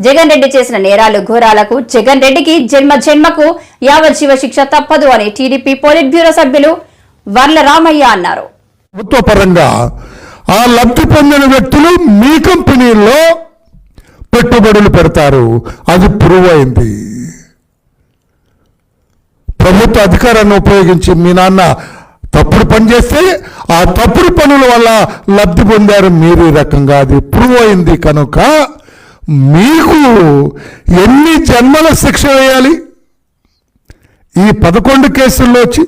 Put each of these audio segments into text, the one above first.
జగన్ రెడ్డి చేసిన నేరాలు ఘోరాలకు జగన్ రెడ్డికి జన్మకు యావజ్జీవ శిక్ష తప్పదు అని టీడీపీ పోలిట్ బ్యూరో సభ్యులు వర్ల రామయ్య అన్నారు. ప్రభుత్వపరంగా ఆ లబ్ధి పొందిన వ్యక్తులు మీ కంపెనీల్లో పెట్టుబడులు పెడతారు. అది ప్రూవ్ అయింది. ప్రభుత్వ అధికారాన్ని ఉపయోగించి మీ నాన్న తప్పుడు పని చేస్తే ఆ తప్పుడు పనుల వల్ల లబ్ధి పొందారు మీరు. ఈ రకంగా అది ప్రూవ్ అయింది. కనుక మీకు ఎన్ని జన్మల శిక్ష వేయాలి? ఈ 11 కేసుల్లో వచ్చి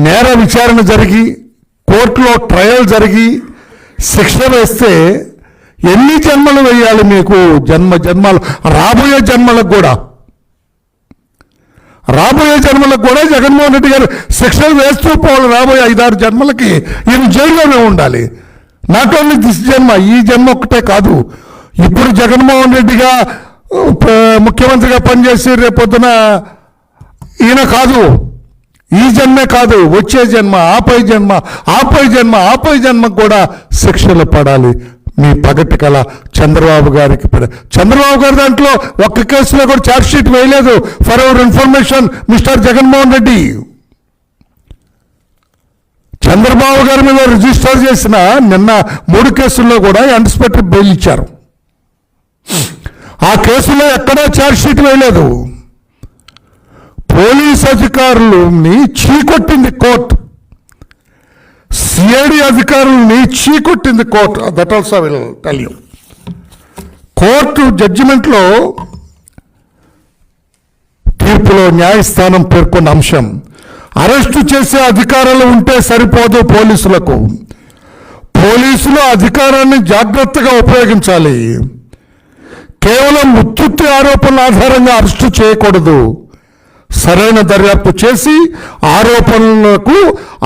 నేర విచారణ జరిగి కోర్టులో ట్రయల్ జరిగి శిక్ష వేస్తే ఎన్ని జన్మలు వేయాలి మీకు? జన్మలు రాబోయే జన్మలకు కూడా జగన్మోహన్ రెడ్డి గారు శిక్షలు వేస్తూ పోవాలి. రాబోయే 5-6 జన్మలకి ఈయన జైల్లోనే ఉండాలి. నాట్ ఓన్లీ దిస్ జన్మ, ఈ జన్మ ఒక్కటే కాదు. ఇప్పుడు జగన్మోహన్ రెడ్డిగా ముఖ్యమంత్రిగా పనిచేసి రేపొద్దున ఈయన కాదు, ఈ జన్మే కాదు, వచ్చే జన్మ, ఆపై జన్మకు కూడా శిక్షలు పడాలి. మీ పగటి కళ చంద్రబాబు గారికి. చంద్రబాబు గారి దాంట్లో ఒక్క కేసులో కూడా ఛార్జ్ షీట్ వేయలేదు. For hour information mister Jaganmohan Reddy, Chandrababu గారి మీద రిజిస్టర్ చేసిన నిన్న 3 కేసుల్లో కూడా అన్స్పెక్టర్ బెయిల్ ఇచ్చారు. ఆ కేసులో ఎక్కడా ఛార్జ్ షీట్ వేయలేదు. పోలీస్ అధికారులని చీకొట్టింది కోర్టు, సిఐడి అధికారులని చీకొట్టింది court. That also will tell you. Court జడ్జిమెంట్లో తీర్పులో న్యాయస్థానం పేర్కొన్న అంశం, అరెస్టు చేసే అధికారాలు ఉంటే సరిపోదు పోలీసులకు. పోలీసులు అధికారాన్ని జాగ్రత్తగా ఉపయోగించాలి. కేవలం ఉత్తుత్తి ఆరోపణల ఆధారంగా అరెస్టు చేయకూడదు. సరైన దర్యాప్తు చేసి ఆరోపణలకు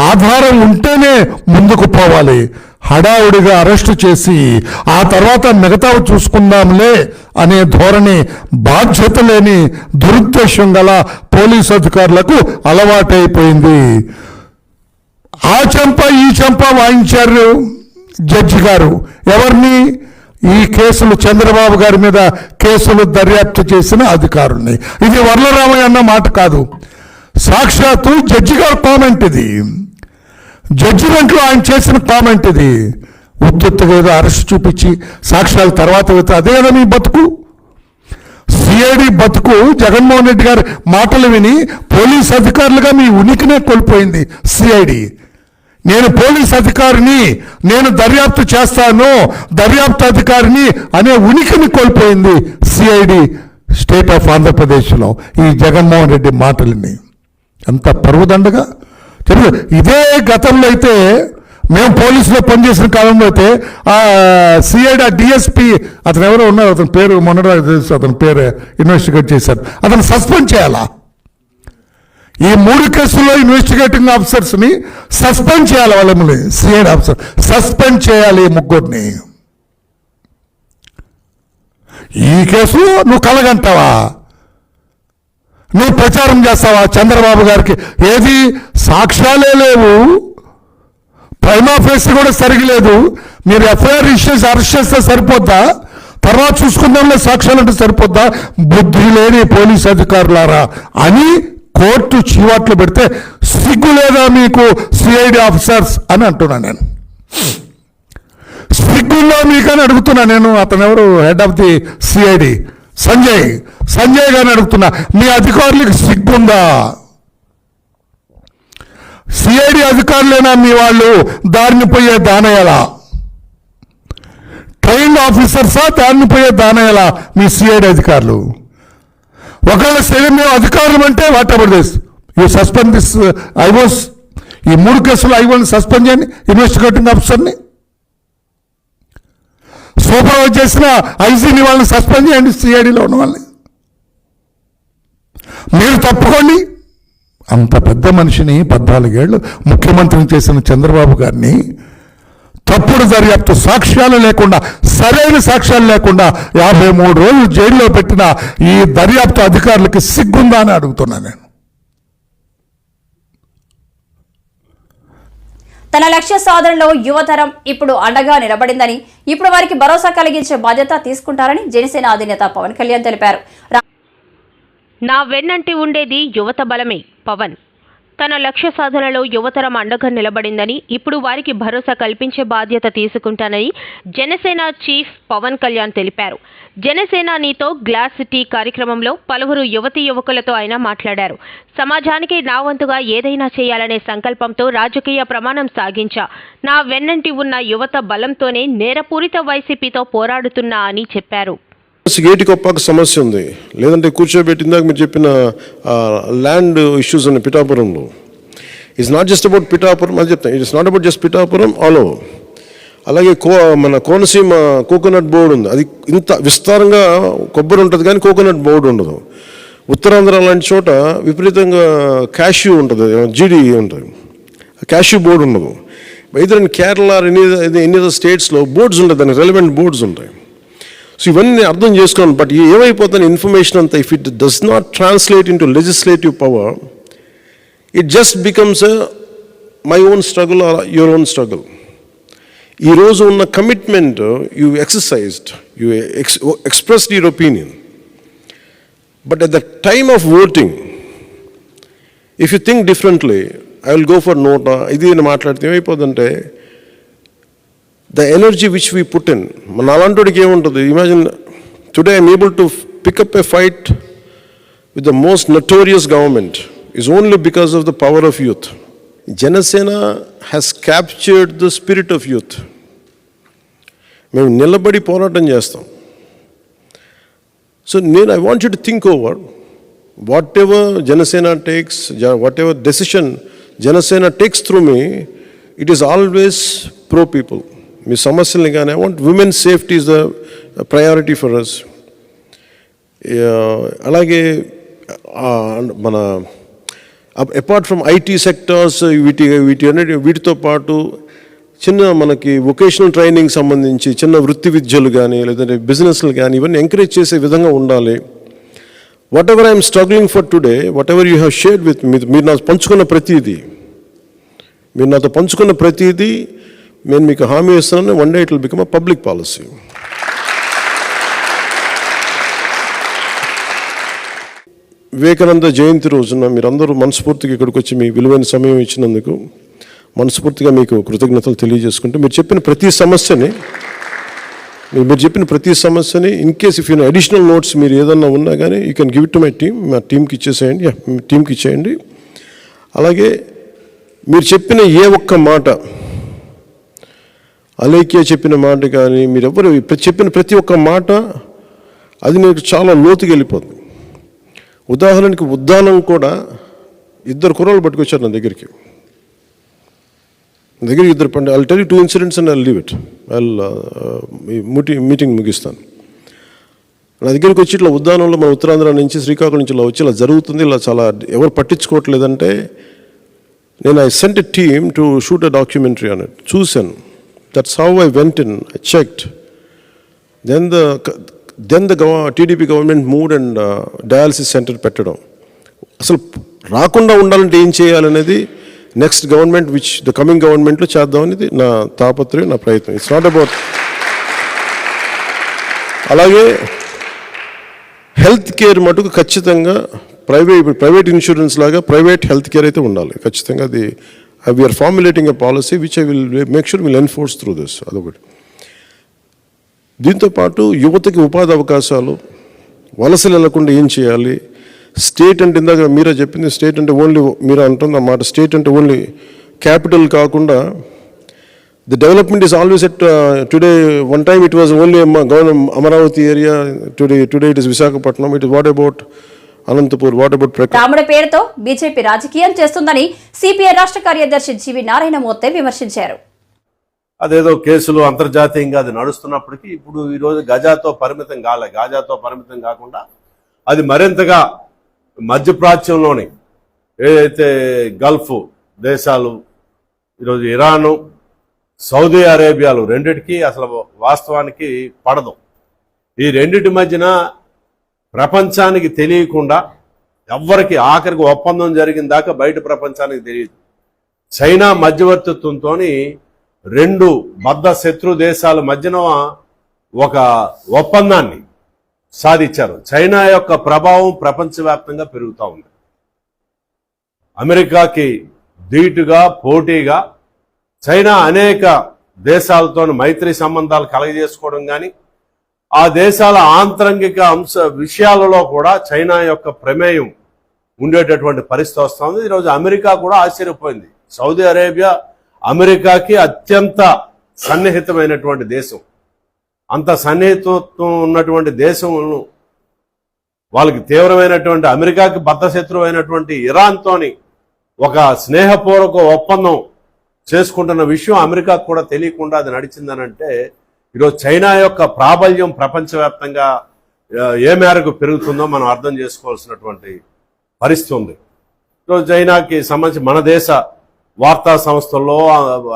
ఆధారం ఉంటేనే ముందుకు పోవాలి. హడావుడిగా అరెస్టు చేసి ఆ తర్వాత మిగతావి చూసుకుందాంలే అనే ధోరణి బాధ్యత లేని దురుద్దేశం గల పోలీసు అధికారులకు అలవాటైపోయింది. ఆ చెంప ఈ చెంప వాయించారు జడ్జి గారు. ఎవరిని? ఈ కేసులు చంద్రబాబు గారి మీద కేసులు దర్యాప్తు చేసిన అధికారుల్ని. ఇది వర్లరామయ్య అన్న మాట కాదు, సాక్షాత్తు జడ్జి గారు కామెంట్. ఇది జడ్జిమెంట్లో ఆయన చేసిన కామెంట్. ఇది ఉత్తుగా ఏదో అరెస్ట్ చూపించి సాక్ష్యాల తర్వాత అదే కదా మీ బతుకు. సిఐడి బతుకు జగన్మోహన్ రెడ్డి గారి మాటలు విని పోలీస్ అధికారులుగా మీ ఉనికినే కోల్పోయింది సిఐడి. నేను పోలీస్ అధికారిని, నేను దర్యాప్తు చేస్తాను, దర్యాప్తు అధికారిని అనే ఉనికిని కోల్పోయింది సిఐడి స్టేట్ ఆఫ్ ఆంధ్రప్రదేశ్లో ఈ జగన్మోహన్ రెడ్డి మాటలని. అంత పరువుదండగా తెలుగు. ఇదే గతంలో అయితే, మేము పోలీసులో పనిచేసిన కాలంలో అయితే సిఐడి డిఎస్పీ అతను ఎవరో ఉన్నారు, అతని పేరు మొన్న తెలుసు, అతని పేరు ఇన్వెస్టిగేట్ చేశారు. అతను సస్పెండ్ చేయాలా? ఈ 3 కేసుల్లో ఇన్వెస్టిగేటింగ్ ఆఫీసర్స్ని సస్పెండ్ చేయాలి. వాళ్ళని సిఐడి ఆఫీసర్ సస్పెండ్ చేయాలి, 3 ఈ కేసు నువ్వు కలగంటావా? నువ్వు ప్రచారం చేస్తావా చంద్రబాబు గారికి? ఏది సాక్ష్యాలే లేవు, ప్రైమా ఫేస్ కూడా సరిగలేదు. మీరు ఎఫ్ఐఆర్ ఇష్యూస్ అరెస్ట్ చేస్తే సరిపోద్దా? తర్వాత చూసుకుందాంలే సాక్ష్యాలు అంటే సరిపోద్దా? బుద్ధి లేని పోలీస్ అధికారులారా అని కోర్టు చీవాట్లు పెడితే సిగ్గు లేదా మీకు సిఐడి ఆఫీసర్స్ అని అంటున్నాను నేను. సిగ్గుందా మీకని అడుగుతున్నా నేను. అతను ఎవరు? Head of the CID Sanjay గారిని అడుగుతున్నా. మీ అధికారులకు సిగ్గుందా? సిఐడి అధికారులేనా మీ వాళ్ళు? దారిని పోయే దానయ్యలా? ట్రైన్డ్ ఆఫీసర్సా? దారిని పోయే దానయ్యలా మీ సిఐడి అధికారులు? ఒకవేళ సైన్యం అధికారులు అంటే whatever this, you suspend this IOs. ఈ 3 కేసులు ఐఓని సస్పెండ్ చేయండి, ఇన్వెస్టిగేటింగ్ ఆఫీసర్ని. సూపర్వైజ్ చేసిన ఐజీని వాళ్ళని సస్పెండ్ చేయండి, సిఐడిలో ఉన్న వాళ్ళని. మీరు తప్పుకోండి. అంత పెద్ద మనిషిని 14 ఏళ్ళు ముఖ్యమంత్రిని చేసిన చంద్రబాబు గారిని తప్పుడు దర్యాప్తు, సాక్ష్యాలు లేకుండా, సరైన సాక్ష్యాలు లేకుండా 53 రోజులు జైల్లో పెట్టిన ఈ దర్యాప్తు అధికారులకి సిగ్గుందా అని అడుగుతున్నా నేను. తన లక్ష్య సాధనలో యువతరం ఇప్పుడు అండగా నిలబడిందని, ఇప్పుడు వారికి భరోసా కలిగించే బాధ్యత తీసుకుంటారని జనసేన అధినేత పవన్ కళ్యాణ్ తెలిపారు. నా వెన్నంటి ఉండేది యువత బలమే. పవన్ తన లక్ష్య సాధనలో యువతరం అండగా నిలబడిందని, ఇప్పుడు వారికి భరోసా కల్పించే బాధ్యత తీసుకుంటానని జనసేన చీఫ్ పవన్ కళ్యాణ్ తెలిపారు. జనసేన నీతో గ్లాస్ టీ కార్యక్రమంలో పలువురు యువతీ యువకులతో ఆయన మాట్లాడారు. సమాజానికి నా వంతుగా ఏదైనా చేయాలనే సంకల్పంతో రాజకీయ ప్రమాణం సాగించా. నా వెన్నంటి ఉన్న యువత బలంతోనే నేరపూరిత వైసీపీతో పోరాడుతున్నా అని చెప్పారు. గేటి కొప్పాక సమస్య ఉంది, లేదంటే కూర్చోబెట్టిందాక మీరు చెప్పిన ల్యాండ్ ఇష్యూస్ ఉన్నాయి పిఠాపురంలో. It's not just about Pithapuram అని చెప్తాను, it's not about just Pithapuram all over. అలాగే మన కోనసీమ కోకోనట్ బోర్డు ఉంది, అది ఇంత విస్తారంగా కొబ్బరి ఉంటుంది కానీ కోకోనట్ బోర్డు ఉండదు. ఉత్తరాంధ్ర లాంటి చోట విపరీతంగా క్యాష్యూ ఉంటుంది, జీడీ ఉంటుంది, క్యాష్యూ బోర్డు ఉండదు. ఇదర్ ఇన్ కేరళ ఎన్ని అదర్ స్టేట్స్లో బోర్డ్స్ ఉంటాయి, దానికి రెలవెంట్ బోర్డ్స్ ఉంటాయి. సో ఇవన్నీ అర్థం చేసుకోవాలి. బట్ ఏమైపోతుంది ఇన్ఫర్మేషన్ అంతా, if it does not translate into legislative power, it just becomes my own struggle or your own struggle. ఈరోజు ఉన్న commitment you exercised, you expressed your opinion, but at the time of voting if you think differently, I will go for NOTA ఇది మాట్లాడితే ఏమైపోతుందంటే the energy which we put in, అలాంటికి ఏముంటుంది. Imagine today I'm able to pick up a fight with the most notorious government is only because of the power of youth. Janasena has captured the spirit of youth. మేము నిలబడి పోరాటం చేస్తాం. So I want you to think over whatever Janasena takes, whatever decision Janasena takes through me, it is always pro people. మీ సమస్యల్ని కానీ I want women safety is the priority for us. అలాగే మన apart from IT sectors వీటితో పాటు చిన్న మనకి vocational training సంబంధించి చిన్న వృత్తి విద్యలు కానీ లేదంటే బిజినెస్లు కానీ ఇవన్నీ ఎంకరేజ్ చేసే విధంగా ఉండాలి. Whatever I'm struggling for today, whatever you have shared with me, మీరు నాతో పంచుకున్న ప్రతిదీ నేను మీకు హామీ ఇస్తున్నాను, one day it will become a public policy. Vivekananda Jayanti రోజున మీరందరూ మనస్ఫూర్తిగా ఇక్కడికి వచ్చి మీ విలువైన సమయం ఇచ్చినందుకు మనస్ఫూర్తిగా మీకు కృతజ్ఞతలు తెలియజేసుకుంటూ, మీరు చెప్పిన ప్రతి సమస్యని in case if you additional notes మీరు ఏదన్నా ఉన్నా కానీ you can give it to my team, మా టీంకి ఇచ్చేయండి. అలాగే మీరు చెప్పిన ఏ ఒక్క మాట, అలేఖ్య చెప్పిన మాట కానీ మీరెవరు చెప్పిన ప్రతి ఒక్క మాట అది మీకు చాలా లోతుకి వెళ్ళిపోతుంది. ఉదాహరణకి ఉద్దానం కూడా ఇద్దరు కుర్రలు పట్టుకొచ్చారు నా దగ్గరికి ఇద్దరు పండి. I'll tell you 2 incidents and I'll leave it. Meeting ముగిస్తాను. నా దగ్గరికి వచ్చి ఇట్లా ఉద్దానంలో మన ఉత్తరాంధ్ర నుంచి శ్రీకాకుళం నుంచి ఇలా వచ్చి ఇలా జరుగుతుంది, ఇలా చాలా ఎవరు పట్టించుకోవట్లేదంటే నేను I sent a team to shoot a documentary on it. చూశాను. That's how I went in, I checked. Then the TDP government moved and dialysis center పెట్టడం. అసలు రాకుండా ఉండాలంటే ఏం చేయాలనేది నెక్స్ట్ గవర్నమెంట్ ద కమింగ్ గవర్నమెంట్లో చేద్దామనేది నా తాపత్రయం, నా ప్రయత్నం. It's not about. అలాగే హెల్త్ కేర్ మటుకు ఖచ్చితంగా ప్రైవేట్ ఇన్సూరెన్స్ లాగా ప్రైవేట్ హెల్త్ కేర్ అయితే ఉండాలి ఖచ్చితంగా. అది we are formulating a policy which I will make sure will enforce through this. అదొకటి. దీంతో పాటు యువతకి ఉపాధి అవకాశాలు, వలసలు వెళ్లకుండా ఏం చేయాలి, స్టేట్ అంటే ఇందాక మీరే చెప్పింది, స్టేట్ అంటే ఓన్లీ మీరు అంటుంది అన్నమాట, స్టేట్ అంటే ఓన్లీ క్యాపిటల్ కాకుండా the development is always at today. One time it was only Amaravati area, today it is Visakhapatnam. It is what about Anantapur, what about రాముడి పేరుతో బీజేపీ రాజకీయం చేస్తుందని సిపిఐ రాష్ట్ర కార్యదర్శి జీవి నారాయణమూర్తి విమర్శించారు. అదేదో కేసులు అంతర్జాతీయంగా అది నడుస్తున్నప్పటికీ ఇప్పుడు ఈరోజు గాజాతో పరిమితం కాకుండా అది మరింతగా మధ్యప్రాచ్యంలోని ఏదైతే గల్ఫ్ దేశాలు, ఈరోజు ఇరాను, సౌదీ అరేబియాలు రెండిటికి అసలు వాస్తవానికి పడదు. ఈ రెండిటి మధ్యన ప్రపంచానికి తెలియకుండా ఎవ్వరికి ఆఖరికి ఒప్పందం జరిగిన దాకా బయట ప్రపంచానికి తెలియదు. చైనా మధ్యవర్తిత్వంతో రెండు బద్ధ శత్రు దేశాల మధ్యన ఒక ఒప్పందాన్ని సాధించారు. చైనా యొక్క ప్రభావం ప్రపంచవ్యాప్తంగా పెరుగుతూ ఉంది. అమెరికాకి ధీటుగా పోటీగా చైనా అనేక దేశాలతో మైత్రి సంబంధాలు కలగజేసుకోవడం కానీ, ఆ దేశాల ఆంతరంగిక విషయాలలో కూడా చైనా యొక్క ప్రమేయం ఉండేటటువంటి పరిస్థితి వస్తుంది. ఈరోజు అమెరికా కూడా ఆశ్చర్యపోయింది. సౌదీ అరేబియా అమెరికాకి అత్యంత సన్నిహితమైనటువంటి దేశం. అంత సన్నిహితత్వం ఉన్నటువంటి దేశం వాళ్ళకి తీవ్రమైనటువంటి అమెరికాకి బద్ధశత్రువు అయినటువంటి ఇరాన్తోని ఒక స్నేహపూర్వక ఒప్పందం చేసుకుంటున్న విషయం అమెరికాకు కూడా తెలియకుండా అది నడిచిందనంటే ఈరోజు చైనా యొక్క ప్రాబల్యం ప్రపంచవ్యాప్తంగా ఏ మేరకు పెరుగుతుందో మనం అర్థం చేసుకోవాల్సినటువంటి పరిస్థితి ఉంది. ఈరోజు చైనాకి సంబంధించి మన దేశ వార్తా సంస్థల్లో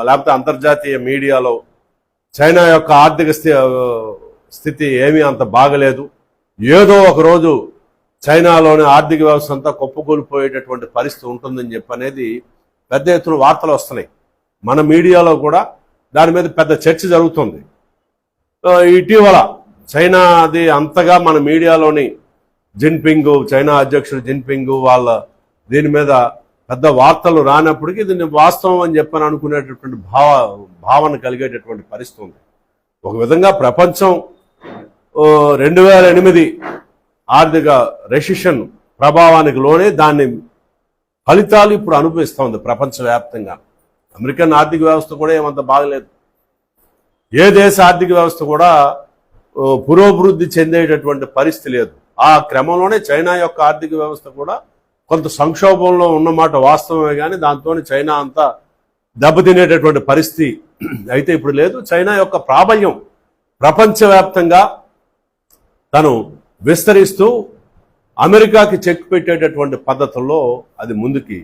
లేకపోతే అంతర్జాతీయ మీడియాలో చైనా యొక్క ఆర్థిక స్థితి ఏమీ అంత బాగలేదు, ఏదో ఒక రోజు చైనాలోని ఆర్థిక వ్యవస్థ అంతా కుప్పకూలిపోయేటటువంటి పరిస్థితి ఉంటుందని చెప్పనేది పెద్ద ఎత్తున వార్తలు వస్తున్నాయి. మన మీడియాలో కూడా దాని మీద పెద్ద చర్చ జరుగుతుంది. ఇటీవల చైనా అది అంతగా మన మీడియాలోని జిన్పింగ్, చైనా అధ్యక్షుడు జిన్పింగ్ వాళ్ళ దీని మీద పెద్ద వార్తలు రానప్పటికీ దీన్ని వాస్తవం అని చెప్పని అనుకునేటటువంటి భావన కలిగేటటువంటి పరిస్థితి ఉంది. ఒక విధంగా ప్రపంచం 2008 ఆర్థిక రెసిషన్ ప్రభావానికి లోనే దాన్ని ఫలితాలు ఇప్పుడు అనుభవిస్తోంది ప్రపంచవ్యాప్తంగా. అమెరికన్ ఆర్థిక వ్యవస్థ కూడా ఏమంత బాగలేదు. ఏ దేశ ఆర్థిక వ్యవస్థ కూడా పురోభివృద్ధి చెందేటటువంటి పరిస్థితి లేదు. ఆ క్రమంలోనే చైనా యొక్క ఆర్థిక వ్యవస్థ కూడా కొంత సంక్షోభంలో ఉన్నమాట వాస్తవమే, కానీ దాంతో చైనా అంతా దెబ్బతినేటటువంటి పరిస్థితి అయితే ఇప్పుడు లేదు. చైనా యొక్క ప్రాబల్యం ప్రపంచవ్యాప్తంగా తను విస్తరిస్తూ అమెరికాకి చెక్ పెట్టేటటువంటి పద్ధతుల్లో అది ముందుకి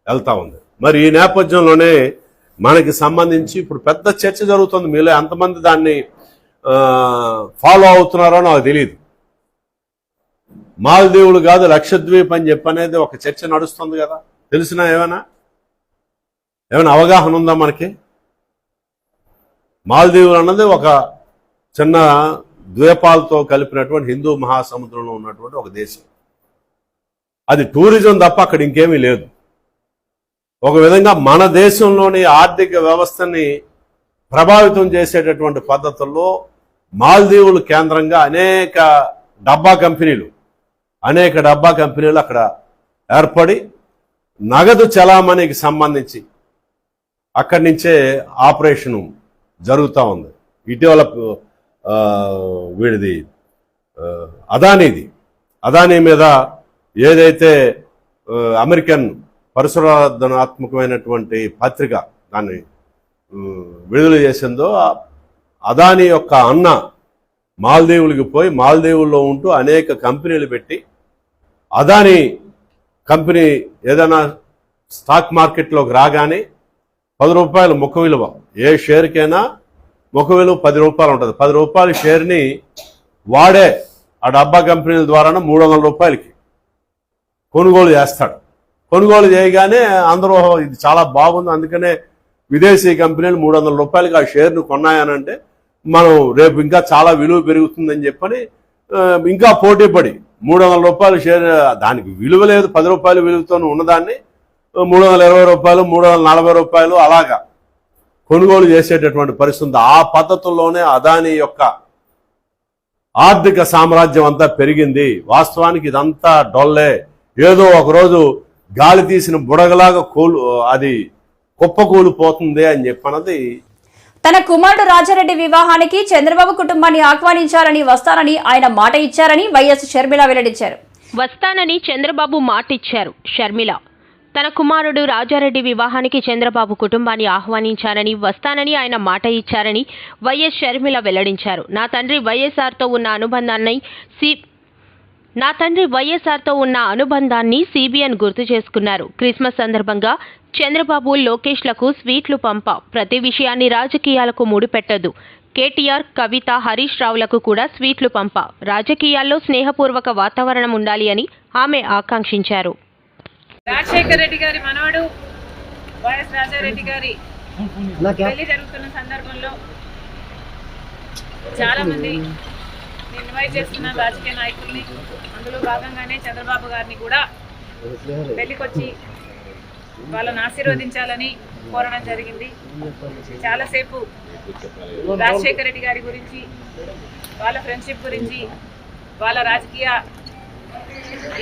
వెళ్తా ఉంది. మరి ఈ నేపథ్యంలోనే మనకి సంబంధించి ఇప్పుడు పెద్ద చర్చ జరుగుతుంది. మీలో ఎంతమంది దాన్ని ఫాలో అవుతున్నారో నాకు తెలియదు. మాల్దీవులు కాదు లక్షద్వీప్ అని చెప్పనేది ఒక చర్చ నడుస్తుంది కదా, తెలిసినా ఏమైనా అవగాహన ఉందా మనకి? మాల్దీవులు అన్నది ఒక చిన్న ద్వీపాలతో కలిపినటువంటి హిందూ మహాసముద్రంలో ఉన్నటువంటి ఒక దేశం. అది టూరిజం తప్ప అక్కడ ఇంకేమీ లేదు. ఒక విధంగా మన దేశంలోని ఆర్థిక వ్యవస్థని ప్రభావితం చేసేటటువంటి పద్ధతుల్లో మాల్దీవులు కేంద్రంగా అనేక డబ్బా కంపెనీలు అక్కడ ఏర్పడి నగదు చలామణికి సంబంధించి అక్కడి నుంచే ఆపరేషను జరుగుతూ ఉంది. ఇటీవల వీడిది అదానీ మీద ఏదైతే అమెరికన్ పరిశోధనాత్మకమైనటువంటి పత్రిక దాన్ని విడుదల చేసిందో, అదానీ యొక్క అన్న మాల్దీవులకి పోయి మాల్దీవుల్లో ఉంటూ అనేక కంపెనీలు పెట్టి అదానీ కంపెనీ ఏదైనా స్టాక్ మార్కెట్లోకి రాగానే 10 రూపాయల ముఖ విలువ, ఏ షేర్కైనా ముఖ విలువ 10 రూపాయలు ఉంటుంది. 10 రూపాయల షేర్ని వాడే ఆ డబ్బా కంపెనీల ద్వారా 300 రూపాయలకి కొనుగోలు చేస్తాడు. కొనుగోలు చేయగానే అందరూ ఇది చాలా బాగుంది, అందుకనే విదేశీ కంపెనీలు 300 రూపాయలకి ఆ షేర్ను కొన్నాయనంటే మనం రేపు ఇంకా చాలా విలువ పెరుగుతుందని చెప్పని ఇంకా పోటీ పడి 300 రూపాయలు షేర్, దానికి విలువ లేదు, 10 రూపాయల విలువతో ఉన్నదాన్ని 320 రూపాయలు 340 రూపాయలు అలాగా కొనుగోలు చేసేటటువంటి పరిస్థితి. ఆ పద్ధతుల్లోనే అదానీ యొక్క ఆర్థిక సామ్రాజ్యం అంతా పెరిగింది. వాస్తవానికి ఇదంతా డొల్లే, ఏదో ఒకరోజు గాలి తీసిన బుడగలాగా అది కుప్పకూలిపోతుంది అని చెప్పన్నది. తన కుమారుడు రాజారెడ్డి వివాహానికి చంద్రబాబు కుటుంబాన్ని ఆహ్వానించాలని వస్తానని ఆయన మాట ఇచ్చారని వైఎస్ షర్మిల వెల్లడించారు. వస్తానని చంద్రబాబు మాట ఇచ్చారు. షర్మిల తన కుమారుడు రాజారెడ్డి వివాహానికి చంద్రబాబు కుటుంబాన్ని ఆహ్వానించారని వస్తానని ఆయన మాట ఇచ్చారని వైఎస్ షర్మిల వెల్లడించారు. నా తండ్రి వైఎస్ఆర్తో ఉన్న అనుబంధాన్ని సిబిఎన్ గుర్తు చేసుకున్నారు. క్రిస్మస్ సందర్భంగా చంద్రబాబు లోకేష్లకు స్వీట్లు ప్రతి విషయాన్ని రాజకీయాలకు ముడిపెట్టదు. కేటీఆర్, కవిత, హరీష్ రావులకు కూడా స్వీట్లు రాజకీయాల్లో స్నేహపూర్వక వాతావరణం ఉండాలి అని ఆమె ఆకాంక్షించారు. రాజశేఖర్ రెడ్డి గారి మనవడు వైఎస్ రాజారెడ్డి గారి పెళ్లి జరుగుతున్న సందర్భంలో చాలా మంది ఇన్వైట్ చేస్తున్న రాజకీయ నాయకుల్ని, అందులో భాగంగానే చంద్రబాబు గారిని కూడా పెళ్లికొచ్చి వాళ్ళని ఆశీర్వదించాలని కోరడం జరిగింది. చాలాసేపు రాజశేఖర రెడ్డి గారి గురించి, వాళ్ళ ఫ్రెండ్షిప్ గురించి, వాళ్ళ రాజకీయ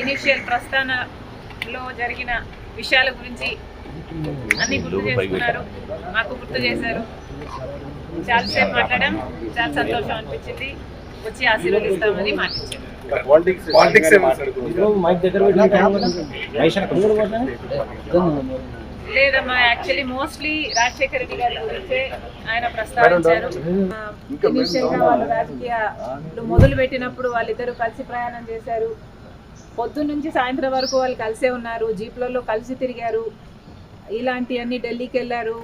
ఇనిషియల్ ప్రస్థానంలో జరిగిన విషయాల గురించి అన్ని గుర్తు చేసుకున్నారు, మాకు గుర్తు చేశారు. చాలాసేపు మాట్లాడాం, చాలా సంతోషం అనిపించింది. వచ్చి ఆశీర్వదిస్తామని మాట్లాడారు. లేదమ్మా, యాక్చువల్లీ మోస్ట్లీ రాజశేఖర రెడ్డి గారి గురించే ఆయన ప్రస్తావించారు. ఇనిషియల్ గా వాళ్ళు రాజకీయాలు మొదలు పెట్టినప్పుడు వాళ్ళిద్దరూ కలిసి ప్రయాణం చేశారు. పొద్దున్న నుంచి సాయంత్రం వరకు వాళ్ళు కలిసే ఉన్నారు, జీప్లలో కలిసి తిరిగారు. ఇలాంటివన్నీ ఢిల్లీకి వెళ్ళారు.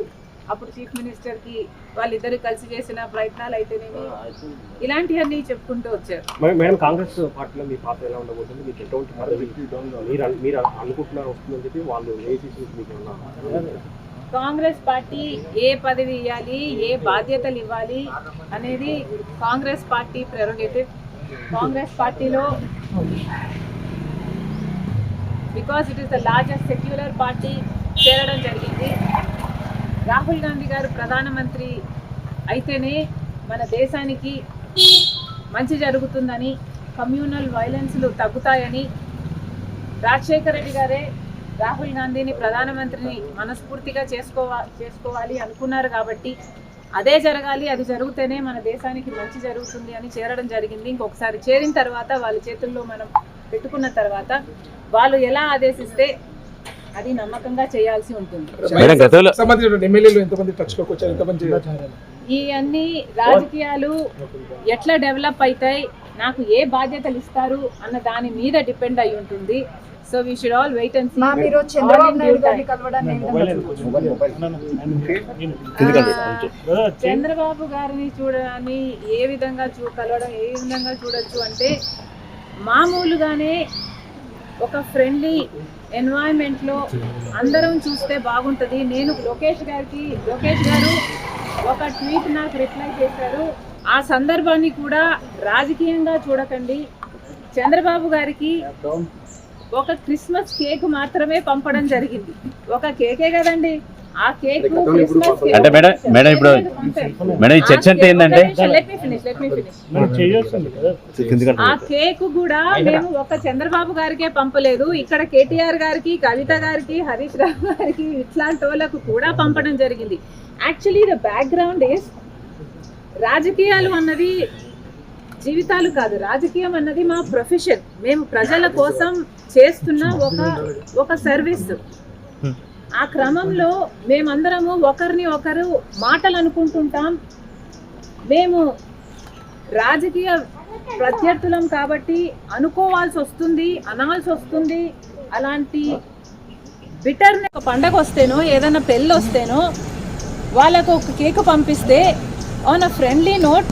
అప్పుడు చీఫ్ మినిస్టర్కి వాళ్ళిద్దరు కలిసి చేసిన ప్రయత్నాలు అయితేనేమి ఇలాంటివన్నీ చెప్పుకుంటూ వచ్చారు. మేడం, కాంగ్రెస్ పార్టీలో మీ పాత్ర ఎలా ఉండబోతుంది? మీకు ఎటువంటి మీరు అనుకుంటున్నారు వస్తుందని చెప్పి వాళ్ళు కాంగ్రెస్ పార్టీ ఏ పదవి ఇవ్వాలి, ఏ బాధ్యతలు ఇవ్వాలి అనేది కాంగ్రెస్ పార్టీ ప్రెరోగేటివ్. కాంగ్రెస్ పార్టీలో because it is the largest secular party చేరడం జరిగింది. రాహుల్ గాంధీ గారు ప్రధానమంత్రి అయితేనే మన దేశానికి మంచి జరుగుతుందని, కమ్యూనల్ వైలెన్స్లు తగ్గుతాయని రాజశేఖర రెడ్డి గారే రాహుల్ గాంధీని ప్రధానమంత్రిని మనస్ఫూర్తిగా చేసుకోవాలి అనుకున్నారు. కాబట్టి అదే జరగాలి, అది జరిగితేనే మన దేశానికి మంచి జరుగుతుంది అని చేరడం జరిగింది. ఇంకొకసారి చేరిన తర్వాత వాళ్ళ చేతుల్లో మనం పెట్టుకున్న తర్వాత వాళ్ళు ఎలా ఆదేశిస్తే అది నమ్మకంగా చేయాల్సి ఉంటుంది. ఈ అన్ని రాజకీయాలు ఎట్లా డెవలప్ అవుతాయి, నాకు ఏ బాధ్యతలు ఇస్తారు అన్న దాని మీద డిపెండ్ అయి ఉంటుంది. So we should all wait and see. Chandrababu గారిని చూడడాన్ని ఏ విధంగా కలవడం ఏ విధంగా చూడొచ్చు అంటే, మామూలుగానే ఒక ఫ్రెండ్లీ ఎన్వైరన్మెంట్లో అందరం చూస్తే బాగుంటుంది. నేను లోకేష్ గారు ఒక ట్వీట్ నాకు రిప్లై చేశారు. ఆ సందర్భాన్ని కూడా రాజకీయంగా చూడకండి. చంద్రబాబు గారికి ఒక క్రిస్మస్ కేక్ మాత్రమే పంపడం జరిగింది. ఒక కేకే కదండి, ఆ కేక్ అంటే మేడం ఇప్పుడు మేడం ఈ చర్చ అంటే ఏంటంటే, ఆ కేక్ కూడా మేము ఒక చంద్రబాబు గారికే పంపలేదు, ఇక్కడ కేటీఆర్ గారికి, కవిత గారికి, హరీష్ రావు గారికి, ఇట్లాంటి వాళ్ళకు కూడా పంపడం జరిగింది. యాక్చువల్లీ ద బ్యాక్గ్రౌండ్ ఇస్ రాజకీయాలు అన్నది జీవితాలు కాదు, రాజకీయం అన్నది మా ప్రొఫెషన్. మేము ప్రజల కోసం చేస్తున్న ఒక సర్వీస్. ఆ క్రమంలో మేమందరము ఒకరిని ఒకరు మాటలు అనుకుంటుంటాం. మేము రాజకీయ ప్రత్యర్థులం కాబట్టి అనుకోవాల్సి వస్తుంది, అనాల్సి వస్తుంది. అలాంటి బిటర్ని ఒక పండగ వస్తేనో ఏదైనా పెళ్ళి వస్తేనో వాళ్ళకు ఒక కేక్ పంపిస్తే ఆన్ అ ఫ్రెండ్లీ నోట్,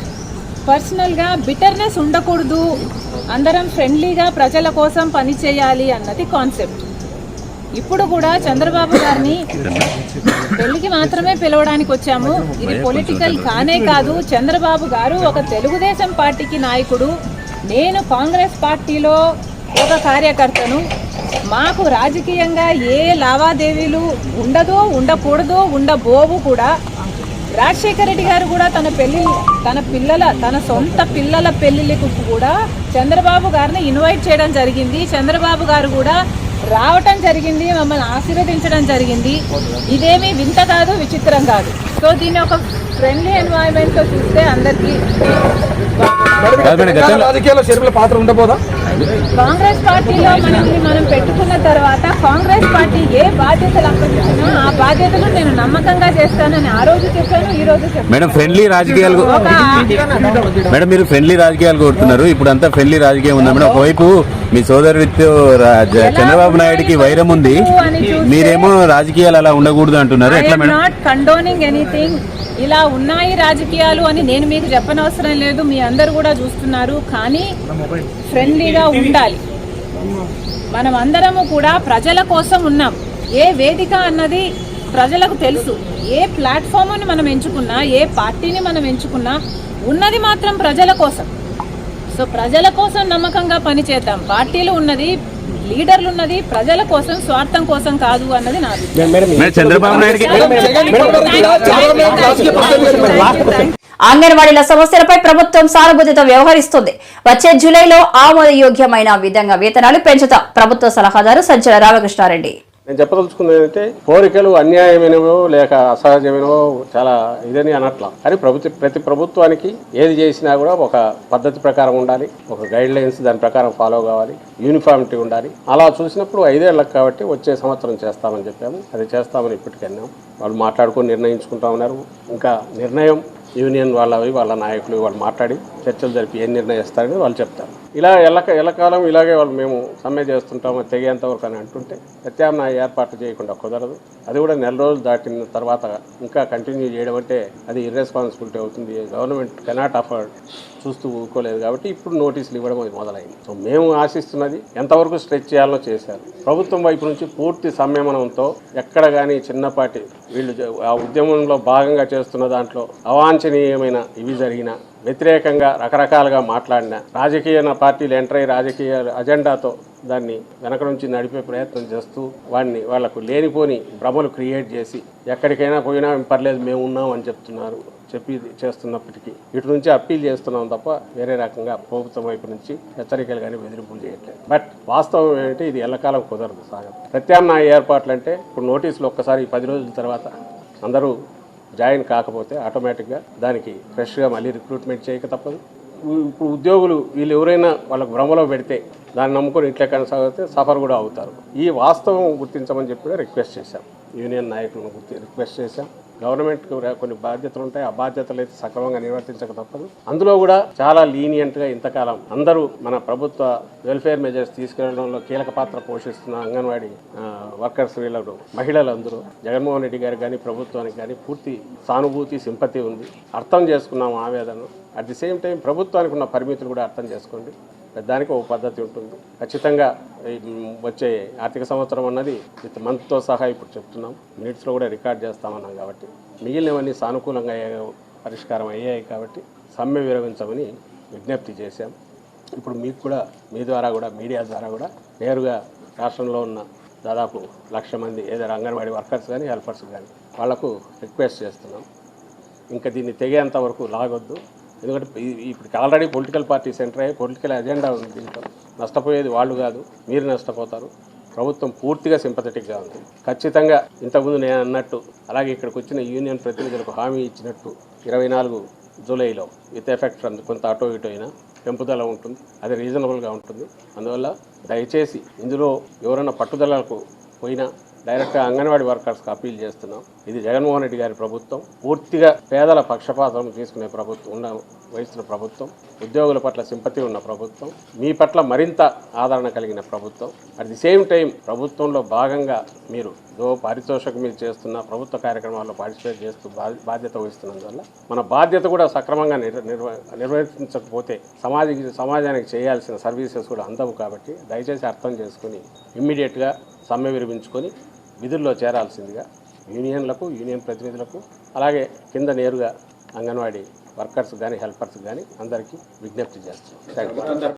పర్సనల్గా బిటర్నెస్ ఉండకూడదు, అందరం ఫ్రెండ్లీగా ప్రజల కోసం పనిచేయాలి అన్నది కాన్సెప్ట్. ఇప్పుడు కూడా చంద్రబాబు గారిని పెళ్లికి మాత్రమే పిలవడానికి వచ్చాము. ఇది పొలిటికల్ కానే కాదు. చంద్రబాబు గారు ఒక తెలుగుదేశం పార్టీకి నాయకుడు, నేను కాంగ్రెస్ పార్టీలో ఒక కార్యకర్తను. మాకు రాజకీయంగా ఏ లావాదేవీలు ఉండదు, ఉండకూడదు, ఉండబోవు కూడా. రాజశేఖర రెడ్డి గారు కూడా తన సొంత పిల్లల పెళ్లిళ్ళకు కూడా చంద్రబాబు గారిని ఇన్వైట్ చేయడం జరిగింది. చంద్రబాబు గారు కూడా రావటం జరిగింది, మమ్మల్ని ఆశీర్వదించడం జరిగింది. ఇదేమీ వింత కాదు, విచిత్రం కాదు. సో దీన్ని ఒక ఫ్రెండ్లీ ఎన్వైరన్మెంట్ తో చూస్తే అందరికీ రాజకీయాల్లో చేరుకుల పాత్ర ఉండబోదా? కాంగ్రెస్ పార్టీలో మనం పెట్టుకున్న తర్వాత కాంగ్రెస్ పార్టీ ఏ బాధ్యతలు అప్పగించినా ఆ బాధ్యతలు నేను నమ్మకంగా చేస్తానని ఆ రోజు చెప్పాను, ఈ రోజు చెప్పాను. మేడం ఫ్రెండ్లీ రాజకీయాలు, మేడం మీరు ఫ్రెండ్లీ రాజకీయాలు కోరుతున్నారు, ఇప్పుడు అంతా ఫ్రెండ్లీ రాజకీయం ఉందా మేడం? ఒకవైపు మీ సోదరుడితో చంద్రబాబు నాయుడుకి వైరం ఉంది, మీరేమో రాజకీయాలు అలా ఉండకూడదు అంటున్నారు. ఎట్లా మేడం? Not condoning anything. ఇలా ఉన్నాయి రాజకీయాలు అని నేను మీకు చెప్పనవసరం లేదు, మీ అందరు కూడా చూస్తున్నారు. కానీ ఫ్రెండ్లీగా ఉండాలి. మనం అందరము కూడా ప్రజల కోసం ఉన్నాం. ఏ వేదిక అన్నది ప్రజలకు తెలుసు. ఏ ప్లాట్ఫామ్ని మనం ఎంచుకున్నా, ఏ పార్టీని మనం ఎంచుకున్నా ఉన్నది మాత్రం ప్రజల కోసం. సో ప్రజల కోసం నమ్మకంగా పనిచేద్దాం. పార్టీలు ఉన్నది, లీడర్లు ఉన్నది ప్రజల కోసం, స్వార్థం కోసం కాదు అన్నది నా అభిప్రాయం. చంద్రబాబు నాయుడు అంగన్వాడీల సమస్యలపై ప్రభుత్వం సానుభూతితో వ్యవహరిస్తుంది. వచ్చే జూలైలో ఆమోదయోగ్యమైన విధంగా వేతనాలు పెంచుతాం. ప్రభుత్వ సలహాదారు సజ్జల రామకృష్ణారెడ్డి. నేను చెప్పదలుచుకున్నది ఏంటంటే కోరికలు అన్యాయమైనవో లేక అసహజమైనవో చాలా ఇదని అనట్లా. కానీ ప్రతి ప్రభుత్వానికి ఏది చేసినా కూడా ఒక పద్ధతి ప్రకారం ఉండాలి, ఒక గైడ్ లైన్స్ దాని ప్రకారం ఫాలో కావాలి, యూనిఫామిటీ ఉండాలి. అలా చూసినప్పుడు 5 ఏళ్ళకి కాబట్టి వచ్చే సంవత్సరం చేస్తామని చెప్పాము. అది చేస్తామని ఇప్పటికన్నాం. వాళ్ళు మాట్లాడుకొని నిర్ణయించుకుంటా ఉన్నారు. ఇంకా నిర్ణయం యూనియన్ వాళ్ళ నాయకులు వాళ్ళు మాట్లాడి చర్చలు జరిపి ఏం నిర్ణయిస్తారని వాళ్ళు చెప్తారు. ఇలా ఎల్లకాలం ఇలాగే వాళ్ళు మేము సమ్మె చేస్తుంటాము తెగేంతవరకు అని అంటుంటే ప్రత్యామ్నాయ ఏర్పాట్లు చేయకుండా కుదరదు. అది కూడా నెల రోజులు దాటిన తర్వాత ఇంకా కంటిన్యూ చేయడం అంటే అది ఇర్రెస్పాన్సిబిలిటీ అవుతుంది. గవర్నమెంట్ కెనాట్ అఫోర్డ్ చూస్తూ ఊరుకోలేదు కాబట్టి ఇప్పుడు నోటీసులు ఇవ్వడం అది మొదలైంది. సో మేము ఆశిస్తున్నది ఎంతవరకు స్ట్రెచ్ చేయాలో చేశారు. ప్రభుత్వం వైపు నుంచి పూర్తి సంయమనంతో ఎక్కడ కానీ చిన్నపాటి వీళ్ళు ఆ ఉద్యమంలో భాగంగా చేస్తున్న దాంట్లో అవాంఛనీయమైన ఇవి జరిగిన, వ్యతిరేకంగా రకరకాలుగా మాట్లాడిన, రాజకీయ పార్టీలు ఎంటర్ అయ్యి రాజకీయ అజెండాతో దాన్ని వెనక నుంచి నడిపే ప్రయత్నం చేస్తూ వాళ్లకు లేనిపోని భ్రమలు క్రియేట్ చేసి ఎక్కడికైనా పోయినా పర్లేదు మేము ఉన్నాం అని చెప్పి చేస్తున్నప్పటికీ ఇటు నుంచి అప్పీల్ చేస్తున్నాం తప్ప వేరే రకంగా ప్రభుత్వం వైపు నుంచి హెచ్చరికలు కానీ బెదిరింపులు చేయట్లేదు. బట్ వాస్తవం ఏంటంటే ఇది ఎల్లకాలం కుదరదు సాగదు. ప్రత్యామ్నాయ ఏర్పాట్లు అంటే ఇప్పుడు నోటీసులు ఒక్కసారి 10 రోజుల తర్వాత అందరూ జాయిన్ కాకపోతే ఆటోమేటిక్గా దానికి ఫ్రెష్గా మళ్ళీ రిక్రూట్మెంట్ చేయక తప్పదు. ఇప్పుడు ఉద్యోగులు వీళ్ళు ఎవరైనా వాళ్ళకు భ్రమలో పెడితే దాన్ని నమ్ముకొని ఇట్లా కొనసాగితే సఫర్ కూడా అవుతారు. ఈ వాస్తవం గుర్తించమని చెప్పి రిక్వెస్ట్ చేశాం. యూనియన్ నాయకులను రిక్వెస్ట్ చేశాం. గవర్నమెంట్కి కొన్ని బాధ్యతలు ఉంటాయి. ఆ బాధ్యతలు అయితే సక్రమంగా నిర్వర్తించక తప్పదు. అందులో కూడా చాలా లీనియంట్గా ఇంతకాలం అందరూ మన ప్రభుత్వ వెల్ఫేర్ మెజర్స్ తీసుకెళ్లడంలో కీలక పాత్ర పోషిస్తున్న అంగన్వాడీ వర్కర్స్ వీళ్ళకు మహిళలందరూ జగన్మోహన్ రెడ్డి గారికి కానీ ప్రభుత్వానికి కానీ పూర్తి సానుభూతి, సింపతి ఉంది. అర్థం చేసుకున్నాం ఆవేదనను. అట్ ది సేమ్ టైం ప్రభుత్వానికి ఉన్న పరిమితులు కూడా అర్థం చేసుకోండి. దానికి ఒక పద్ధతి ఉంటుంది. ఖచ్చితంగా వచ్చే ఆర్థిక సంవత్సరం అన్నది విత్ మంత్తో సహా ఇప్పుడు చెప్తున్నాం, మినిట్స్లో కూడా రికార్డ్ చేస్తామన్నాం కాబట్టి మిగిలినవన్నీ సానుకూలంగా పరిష్కారం అయ్యాయి కాబట్టి సమ్మె విరమించమని విజ్ఞప్తి చేశాం. ఇప్పుడు మీకు కూడా మీ ద్వారా కూడా మీడియా ద్వారా కూడా నేరుగా రాష్ట్రంలో ఉన్న దాదాపు 1,00,000 మంది ఏదైనా అంగన్వాడీ వర్కర్స్ కానీ హెల్పర్స్ కానీ వాళ్లకు రిక్వెస్ట్ చేస్తున్నాం. ఇంకా దీన్ని తెగేంత వరకు లాగొద్దు. ఎందుకంటే ఇప్పుడు ఆల్రెడీ పొలిటికల్ పార్టీ సెంటర్ అయ్యి పొలిటికల్ అజెండా ఉంది. దీంట్లో నష్టపోయేది వాళ్ళు కాదు, మీరు నష్టపోతారు. ప్రభుత్వం పూర్తిగా సింపథెటిక్గా ఉంది. ఖచ్చితంగా ఇంతకుముందు నేను అన్నట్టు అలాగే ఇక్కడికి వచ్చిన యూనియన్ ప్రతినిధులకు హామీ ఇచ్చినట్టు 24 జూలైలో విత్ ఎఫెక్ట్ కొంత అటో ఇటో అయినా పెంపుదల ఉంటుంది. అది రీజనబుల్గా ఉంటుంది. అందువల్ల దయచేసి ఇందులో ఎవరైనా పట్టుదలకు పోయినా డైరెక్ట్గా అంగన్వాడీ వర్కర్స్కి అప్పీల్ చేస్తున్నాం. ఇది జగన్మోహన్ రెడ్డి గారి ప్రభుత్వం, పూర్తిగా పేదల పక్షపాతం తీసుకునే ప్రభుత్వం వహిస్తున్న ప్రభుత్వం, ఉద్యోగుల పట్ల సింపతి ఉన్న ప్రభుత్వం, మీ పట్ల మరింత ఆదరణ కలిగిన ప్రభుత్వం. అట్ ది సేమ్ టైం ప్రభుత్వంలో భాగంగా మీరు పారితోషికం మీరు చేస్తున్న ప్రభుత్వ కార్యక్రమాల్లో పార్టిసిపేట్ చేస్తూ బాధ్యత వహిస్తున్నందువల్ల మన బాధ్యత కూడా సక్రమంగా నిర్వర్తించకపోతే సమాజానికి చేయాల్సిన సర్వీసెస్ కూడా అందవు. కాబట్టి దయచేసి అర్థం చేసుకుని ఇమ్మీడియట్గా సమ్మె విరమించుకొని విధుల్లో చేరాల్సిందిగా యూనియన్లకు, యూనియన్ ప్రతినిధులకు, అలాగే కింద నేరుగా అంగన్వాడీ వర్కర్స్ కానీ హెల్పర్స్ కానీ అందరికీ విజ్ఞప్తి చేస్తున్నాం. Thank you.